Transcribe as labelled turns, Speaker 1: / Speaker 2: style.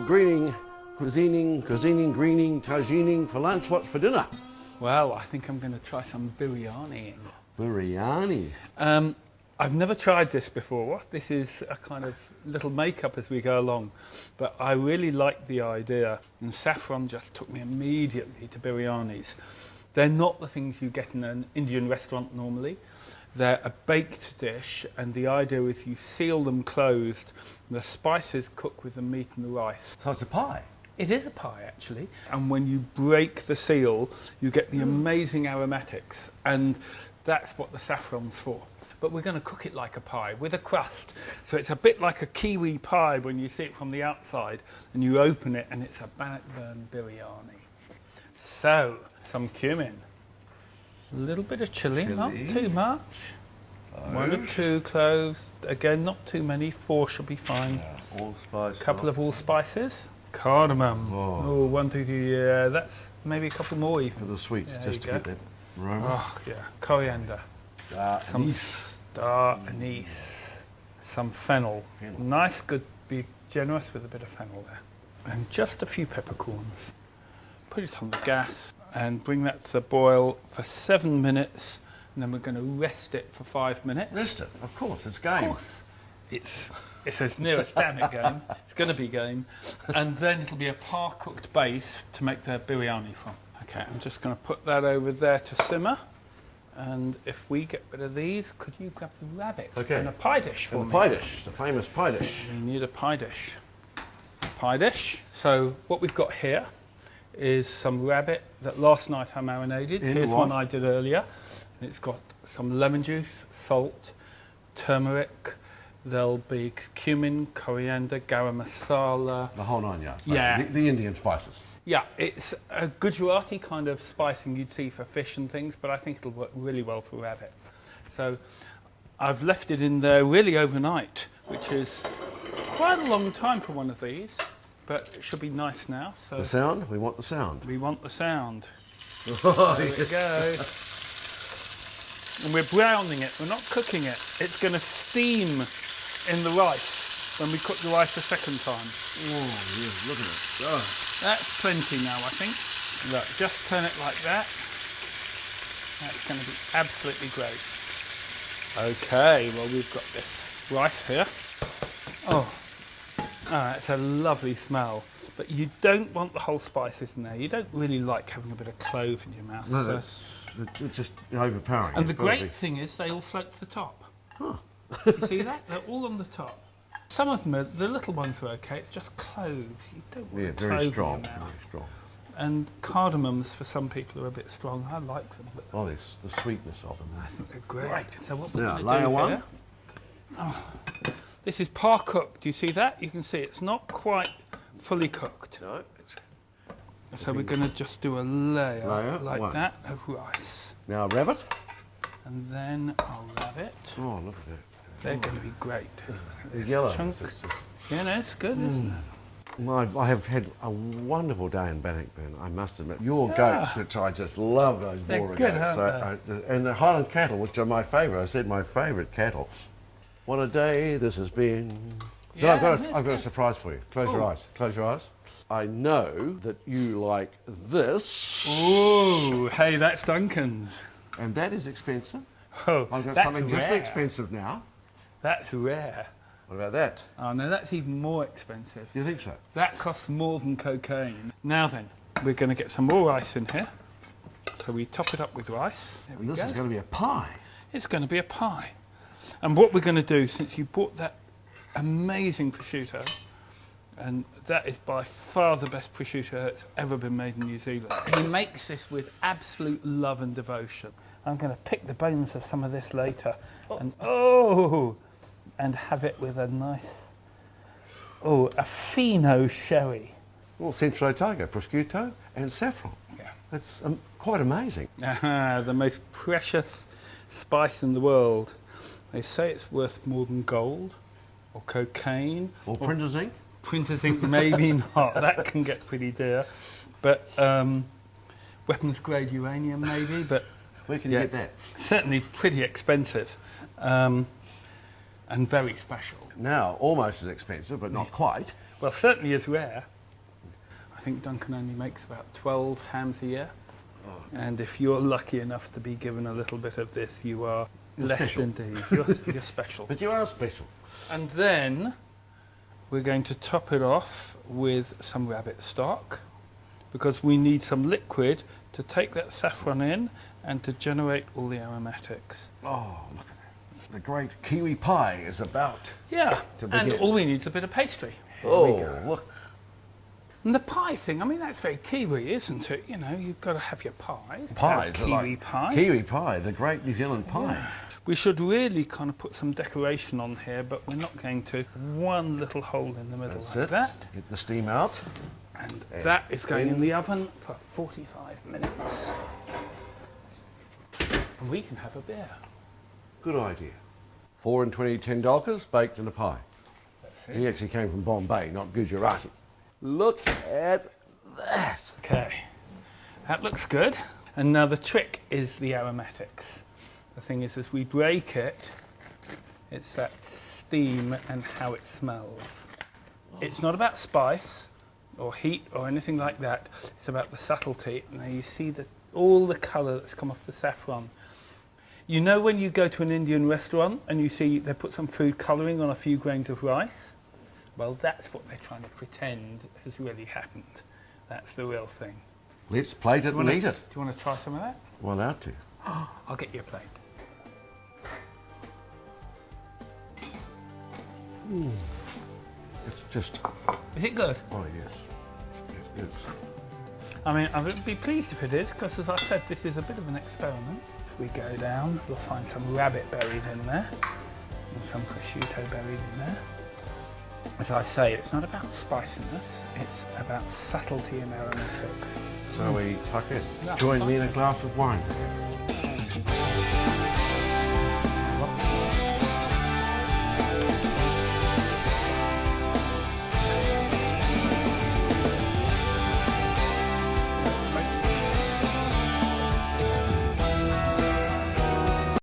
Speaker 1: greening, cuisining, greening, tajining for lunch. What's for dinner?
Speaker 2: Well, I think I'm going to try some biryani.
Speaker 1: Biryani.
Speaker 2: I've never tried this before. This is a kind of little makeup as we go along, but I really like the idea, and saffron just took me immediately to biryanis. They're not the things you get in an Indian restaurant normally. They're a baked dish, and the idea is you seal them closed, the spices cook with the meat and the rice.
Speaker 1: So it's a pie?
Speaker 2: It is a pie, actually, and when you break the seal, you get the amazing aromatics, and that's what the saffron's for. But we're going to cook it like a pie with a crust. So it's a bit like a kiwi pie when you see it from the outside and you open it and it's a Bannockburn biryani. So, some cumin. A little bit of chilli, not too much. 1 or 2 cloves. Again, not too many. 4 should be fine.
Speaker 1: Yeah, allspice.
Speaker 2: A couple of allspices. Cardamom. Oh, 1, 2, 3. Yeah, that's maybe a couple more even.
Speaker 1: For the sweets,
Speaker 2: Yeah,
Speaker 1: just to get that aroma.
Speaker 2: Oh, yeah. Coriander. Some star anise, some fennel. Nice, good, be generous with a bit of fennel there. And just a few peppercorns. Put it on the gas and bring that to the boil for 7 minutes, and then we're going to rest it for 5 minutes.
Speaker 1: Rest it, of course, it's game.
Speaker 2: Of course. It's as near as damn it game. It's going to be game. And then it'll be a par-cooked base to make the biryani from. Okay, I'm just going to put that over there to simmer. And if we get rid of these, could you grab the rabbit and a pie dish for me?
Speaker 1: The pie dish, the famous pie dish.
Speaker 2: We need a pie dish. Pie dish. So what we've got here is some rabbit that last night I marinated. Here's one I did earlier. And it's got some lemon juice, salt, turmeric. There'll be cumin, coriander, garam masala.
Speaker 1: The whole 9 yards.
Speaker 2: Yeah.
Speaker 1: The Indian spices.
Speaker 2: Yeah, it's a Gujarati kind of spicing you'd see for fish and things, but I think it'll work really well for rabbit. So I've left it in there really overnight, which is quite a long time for one of these, but it should be nice now. So
Speaker 1: the sound? We want the sound.
Speaker 2: We want the sound.
Speaker 1: Oh,
Speaker 2: there we go. And we're browning it, we're not cooking it. It's going to steam in the rice when we cook the rice a second time.
Speaker 1: Oh, yeah, look at it. Oh.
Speaker 2: That's plenty now, I think. Look, just turn it like that. That's going to be absolutely great. Okay, well, we've got this rice here. Oh, it's a lovely smell. But you don't want the whole spices in there. You don't really like having a bit of clove in your mouth.
Speaker 1: No, it's just overpowering.
Speaker 2: And the great thing is they all float to the top.
Speaker 1: Huh.
Speaker 2: You see that? They're all on the top. Some of them, the little ones are okay. It's just cloves. You don't want
Speaker 1: very
Speaker 2: clove
Speaker 1: strong,
Speaker 2: in your mouth.
Speaker 1: very strong.
Speaker 2: And cardamoms, for some people, are a bit strong. I like them. But
Speaker 1: oh, there's the sweetness of them.
Speaker 2: I think they're great. So what we're
Speaker 1: now,
Speaker 2: going
Speaker 1: layer
Speaker 2: to do
Speaker 1: one.
Speaker 2: here... Oh, this is par cooked. Do you see that? You can see it's not quite fully cooked.
Speaker 1: No.
Speaker 2: So we're going to just do a layer like
Speaker 1: one.
Speaker 2: that of rice.
Speaker 1: Now rabbit.
Speaker 2: And then our rabbit.
Speaker 1: Oh, look at that.
Speaker 2: They're going to be great.
Speaker 1: The yellow.
Speaker 2: Yeah, no, it's good, isn't it?
Speaker 1: I have had a wonderful day in Bannockburn, I must admit. Your goats, which I just love, those Bora goats. And the Highland cattle, which are my favourite. I said my favourite cattle. What a day this has been.
Speaker 2: Yeah,
Speaker 1: no, I've got a surprise for you. Close your eyes. Close your eyes. I know that you like this.
Speaker 2: Ooh, hey, that's Duncan's.
Speaker 1: And that is expensive.
Speaker 2: Oh,
Speaker 1: I've got
Speaker 2: that's
Speaker 1: something
Speaker 2: rare.
Speaker 1: just expensive now.
Speaker 2: That's rare.
Speaker 1: What about that?
Speaker 2: Oh, no, that's even more expensive.
Speaker 1: Do you think so?
Speaker 2: That costs more than cocaine. Now then, we're going to get some more rice in here. So we top it up with rice. There we go.
Speaker 1: This is going to be a pie.
Speaker 2: It's going to be a pie. And what we're going to do, since you bought that amazing prosciutto, and that is by far the best prosciutto that's ever been made in New Zealand. He makes this with absolute love and devotion. I'm going to pick the bones of some of this later and have it with a nice, a fino sherry.
Speaker 1: Well, Centro Otago, prosciutto and saffron.
Speaker 2: Yeah.
Speaker 1: That's quite amazing.
Speaker 2: The most precious spice in the world. They say it's worth more than gold or cocaine.
Speaker 1: Or printer's ink.
Speaker 2: Printer's ink, maybe not. That can get pretty dear. But weapons grade uranium, maybe. But
Speaker 1: where can you get that?
Speaker 2: Certainly pretty expensive, and very special.
Speaker 1: Now, almost as expensive, but not quite.
Speaker 2: Well, certainly as rare. I think Duncan only makes about 12 hams a year. And if you're lucky enough to be given a little bit of this, you are blessed indeed. You're special.
Speaker 1: But you are special.
Speaker 2: And then we're going to top it off with some rabbit stock, because we need some liquid to take that saffron in and to generate all the aromatics.
Speaker 1: Oh, look at that. The great kiwi pie is about
Speaker 2: Yeah,
Speaker 1: to begin.
Speaker 2: and all we need is a bit of pastry.
Speaker 1: Oh, look.
Speaker 2: And the pie thing, I mean, that's very Kiwi, isn't it? You know, you've got to have your pies.
Speaker 1: Pies are
Speaker 2: Kiwi
Speaker 1: like
Speaker 2: pie.
Speaker 1: Kiwi pie, the great New Zealand pie.
Speaker 2: Yeah. We should really kind of put some decoration on here, but we're not going to. One little hole in the middle
Speaker 1: That's
Speaker 2: like
Speaker 1: it.
Speaker 2: that.
Speaker 1: Get the steam out.
Speaker 2: And that is going in the oven for 45 minutes. And we can have a beer.
Speaker 1: Good idea. 4 and 20 $10 baked in a pie.
Speaker 2: That's it.
Speaker 1: He actually came from Bombay, not Gujarati. Look at that.
Speaker 2: Okay, that looks good. And now the trick is the aromatics. The thing is, as we break it, it's that steam and how it smells. It's not about spice or heat or anything like that. It's about the subtlety. Now you see all the colour that's come off the saffron. You know when you go to an Indian restaurant and you see they put some food colouring on a few grains of rice? Well, that's what they're trying to pretend has really happened. That's the real thing.
Speaker 1: Let's plate it and eat it.
Speaker 2: Do you want to try some of that?
Speaker 1: Well, out to.
Speaker 2: I'll get you a plate.
Speaker 1: It's just,
Speaker 2: Is it good?
Speaker 1: oh yes, it is.
Speaker 2: I mean, I would be pleased if it is, because as I said, this is a bit of an experiment. As we go down, we'll find some rabbit buried in there, and some prosciutto buried in there. As I say, it's not about spiciness, it's about subtlety and aromatics.
Speaker 1: So we tuck in.
Speaker 2: Yeah,
Speaker 1: Join me in a
Speaker 2: fine.
Speaker 1: glass of wine.